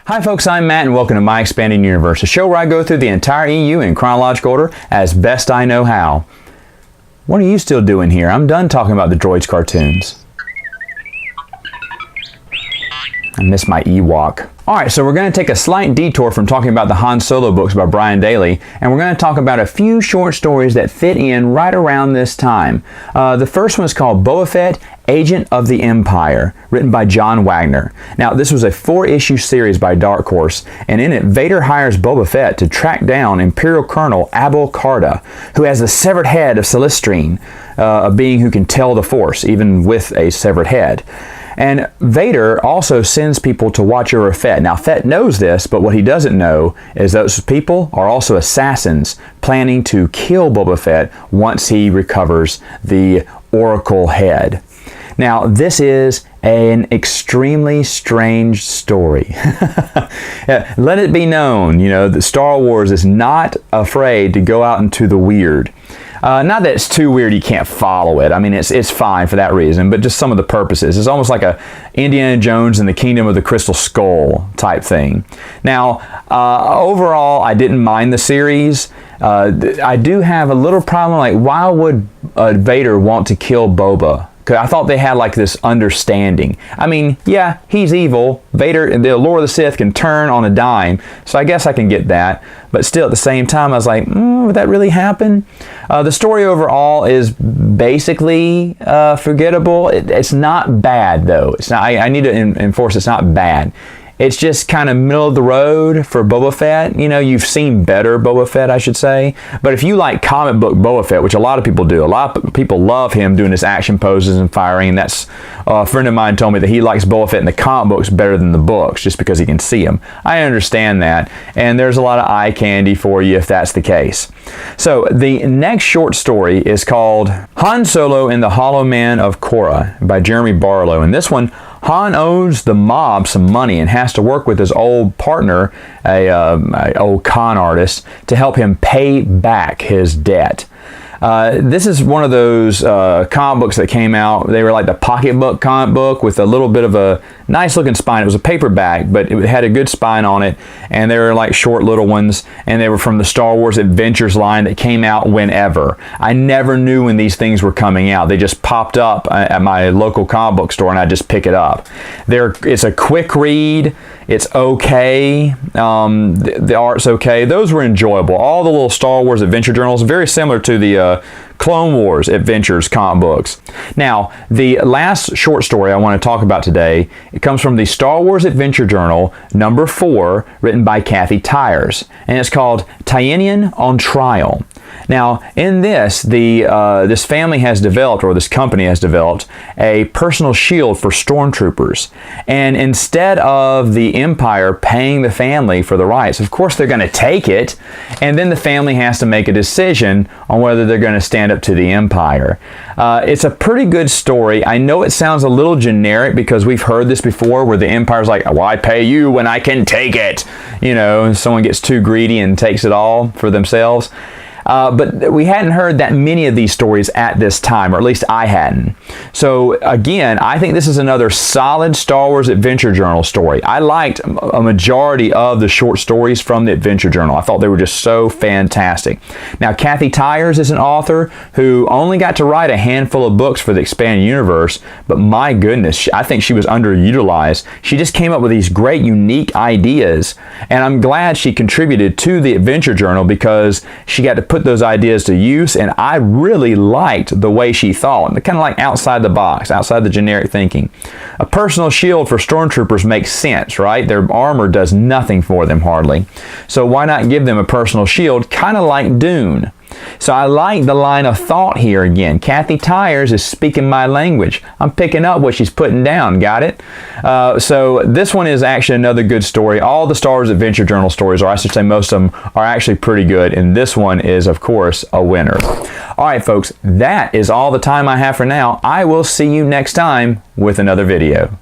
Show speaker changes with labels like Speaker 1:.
Speaker 1: Hi folks, I'm Matt and welcome to My Expanding Universe, a show where I go through the entire EU in chronological order as best I know how. What are you still doing here? I'm done talking about the droids cartoons. I miss my Ewok. Alright, so we're going to take a slight detour from talking about the Han Solo books by Brian Daley, and we're going to talk about a few short stories that fit in right around this time. The first one is called Boba Fett, Agent of the Empire, written by John Wagner. Now, this was a 4-issue series by Dark Horse, and in it, Vader hires Boba Fett to track down Imperial Colonel Abel Carda, who has the severed head of Celestrine, a being who can tell the Force, even with a severed head. And Vader also sends people to watch over Fett. Now, Fett knows this, but what he doesn't know is those people are also assassins planning to kill Boba Fett once he recovers the Oracle head. Now, this is an extremely strange story. Let it be known, that Star Wars is not afraid to go out into the weird. Not that it's too weird you can't follow it. I mean, it's fine for that reason, but just some of the purposes. It's almost like a Indiana Jones and the Kingdom of the Crystal Skull type thing. Now, overall, I didn't mind the series. I do have a little problem, like, why would Vader want to kill Boba? Because I thought they had like this understanding. I mean, yeah, he's evil. Vader, the Lord of the Sith, can turn on a dime. So I guess I can get that. But still, at the same time, I was like, would that really happen? The story overall is basically forgettable. It's not bad, though. It's not. I need to enforce it's not bad. It's just kind of middle of the road for Boba Fett. You've seen better Boba Fett, I should say. But if you like comic book Boba Fett, which a lot of people do, a lot of people love him doing his action poses and firing. And that's a friend of mine told me that he likes Boba Fett in the comic books better than the books, just because he can see them. I understand that. And there's a lot of eye candy for you if that's the case. So the next short story is called Han Solo and the Hollow Moon of Khorya by Jeremy Barlow. And this one, Han owes the mob some money and has to work with his old partner, a old con artist, to help him pay back his debt. This is one of those comic books that came out. They were like the pocketbook comic book with a little bit of a nice looking spine. It was a paperback, but it had a good spine on it, and they were like short little ones, and they were from the Star Wars Adventures line that came out whenever. I never knew when these things were coming out. They just popped up at my local comic book store, and I just pick it up. It's a quick read. It's okay. The art's okay. Those were enjoyable. All the little Star Wars adventure journals, very similar to the Clone Wars Adventures comic books. Now, the last short story I want to talk about today, it comes from the Star Wars Adventure Journal number 4, written by Kathy Tyers, and it's called Tinian on Trial. Now, in this, this family has developed, or this company has developed, a personal shield for stormtroopers. And instead of the Empire paying the family for the rights, of course they're going to take it, and then the family has to make a decision on whether they're going to stand up to the Empire. It's a pretty good story. I know it sounds a little generic because we've heard this before where the Empire's like, why pay you when I can take it? Someone gets too greedy and takes it all for themselves. But we hadn't heard that many of these stories at this time, or at least I hadn't. So again, I think this is another solid Star Wars Adventure Journal story. I liked a majority of the short stories from the Adventure Journal. I thought they were just so fantastic. Now, Kathy Tyers is an author who only got to write a handful of books for the Expanded Universe, but my goodness, I think she was underutilized. She just came up with these great, unique ideas, and I'm glad she contributed to the Adventure Journal because she got to put those ideas to use, and I really liked the way she thought, kind of like outside the box, outside the generic thinking. A personal shield for stormtroopers makes sense, right? Their armor does nothing for them hardly. So why not give them a personal shield, kind of like Dune? So I like the line of thought here again. Kathy Tyers is speaking my language. I'm picking up what she's putting down. Got it? So this one is actually another good story. All the Star Wars Adventure Journal stories, or I should say most of them, are actually pretty good. And this one is, of course, a winner. All right, folks, that is all the time I have for now. I will see you next time with another video.